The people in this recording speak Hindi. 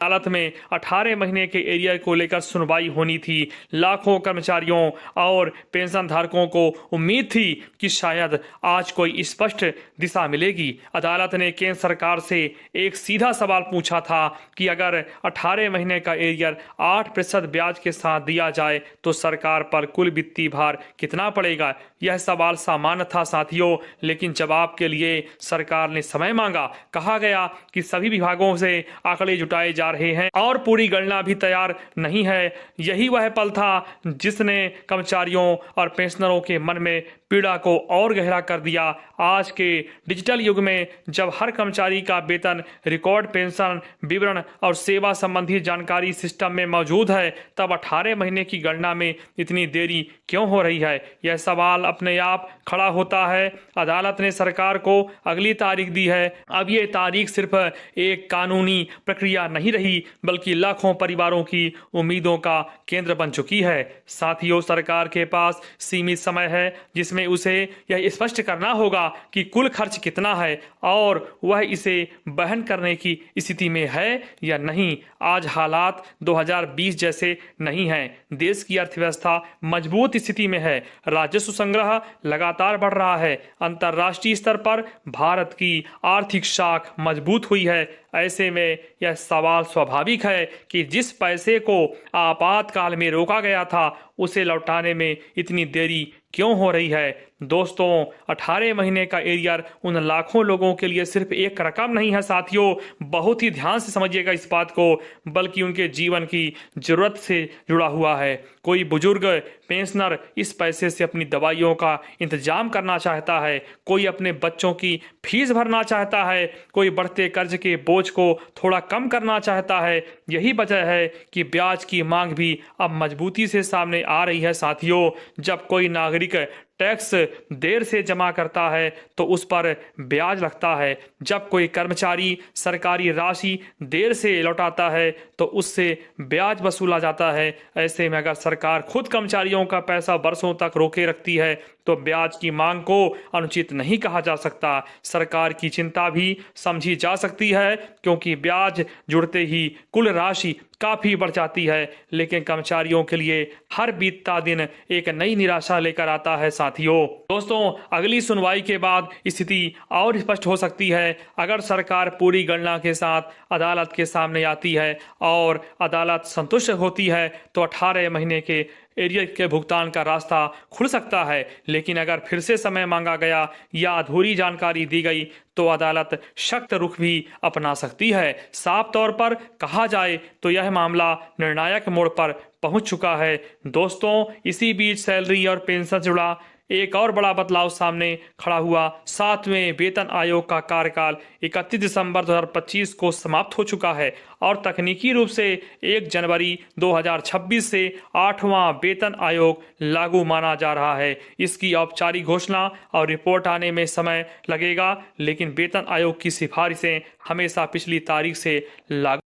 अदालत में 18 महीने के एरियर को लेकर सुनवाई होनी थी। लाखों कर्मचारियों और पेंशन धारकों को उम्मीद थी कि शायद आज कोई स्पष्ट दिशा मिलेगी। अदालत ने केंद्र सरकार से एक सीधा सवाल पूछा था कि अगर 18 महीने का एरियर 8% ब्याज के साथ दिया जाए तो सरकार पर कुल वित्तीय भार कितना पड़ेगा। यह सवाल सामान्य था साथियों, लेकिन जवाब के लिए सरकार ने समय मांगा। कहा गया कि सभी विभागों से आंकड़े जुटाए जा रहे हैं और पूरी गणना भी तैयार नहीं है। यही वह पल था जिसने कर्मचारियों और पेंशनरों के मन में पीड़ा को और गहरा कर दिया। आज के डिजिटल युग में जब हर कर्मचारी का वेतन, रिकॉर्ड, पेंशन विवरण और सेवा संबंधी जानकारी सिस्टम में मौजूद है, तब 18 महीने की गणना में इतनी देरी क्यों हो रही है? यह सवाल अपने आप खड़ा होता है। अदालत ने सरकार को अगली तारीख दी है। अब ये तारीख सिर्फ एक कानूनी प्रक्रिया नहीं रही, बल्कि लाखों परिवारों की उम्मीदों का केंद्र बन चुकी है। साथियों, सरकार के पास सीमित समय है जिसमें उसे यह स्पष्ट करना होगा कि कुल खर्च कितना है और वह इसे वहन करने की स्थिति में है या नहीं। आज हालात 2020 जैसे नहीं हैं। देश की अर्थव्यवस्था मजबूत स्थिति में है, राजस्व संग्रह लगातार बढ़ रहा है, अंतर्राष्ट्रीय स्तर पर भारत की आर्थिक साख मजबूत हुई है। ऐसे में यह सवाल स्वाभाविक है कि जिस पैसे को आपातकाल में रोका गया था उसे लौटाने में इतनी देरी क्यों हो रही है। दोस्तों, 18 महीने का एरियर उन लाखों लोगों के लिए सिर्फ एक रकम नहीं है साथियों, बहुत ही ध्यान से समझिएगा इस बात को, बल्कि उनके जीवन की जरूरत से जुड़ा हुआ है। कोई बुजुर्ग पेंशनर इस पैसे से अपनी दवाइयों का इंतजाम करना चाहता है, कोई अपने बच्चों की फीस भरना चाहता है, कोई बढ़ते कर्ज के बोझ को थोड़ा कम करना चाहता है। यही वजह है कि ब्याज की मांग भी अब मजबूती से सामने आ रही है साथियों। जब कोई नागरिक टैक्स देर से जमा करता है तो उस पर ब्याज लगता है। जब कोई कर्मचारी सरकारी राशि देर से लौटाता है तो उससे ब्याज वसूला जाता है। ऐसे में अगर सरकार खुद कर्मचारियों का पैसा वर्षों तक रोके रखती है तो ब्याज की मांग को अनुचित नहीं कहा जा सकता। सरकार की चिंता भी समझी जा सकती है, क्योंकि ब्याज जुड़ते ही कुल राशि काफी बढ़ जाती है, लेकिन कर्मचारियों के लिए हर बीतता दिन एक नई निराशा लेकर आता है साथियों। दोस्तों, अगली सुनवाई के बाद स्थिति और स्पष्ट हो सकती है। अगर सरकार पूरी गणना के साथ अदालत के सामने आती है और अदालत संतुष्ट होती है तो 18 महीने के एरियर के भुगतान का रास्ता खुल सकता है। लेकिन अगर फिर से समय मांगा गया या अधूरी जानकारी दी गई तो अदालत सख्त रुख भी अपना सकती है। साफ तौर पर कहा जाए तो यह मामला निर्णायक मोड़ पर पहुंच चुका है। दोस्तों, इसी बीच सैलरी और पेंशन से जुड़ा एक और बड़ा बदलाव सामने खड़ा हुआ। 7वें वेतन आयोग का कार्यकाल 31 दिसंबर 2025 को समाप्त हो चुका है और तकनीकी रूप से 1 जनवरी 2026 से 8वां वेतन आयोग लागू माना जा रहा है। इसकी औपचारिक घोषणा और रिपोर्ट आने में समय लगेगा, लेकिन वेतन आयोग की सिफारिशें हमेशा पिछली तारीख से लागू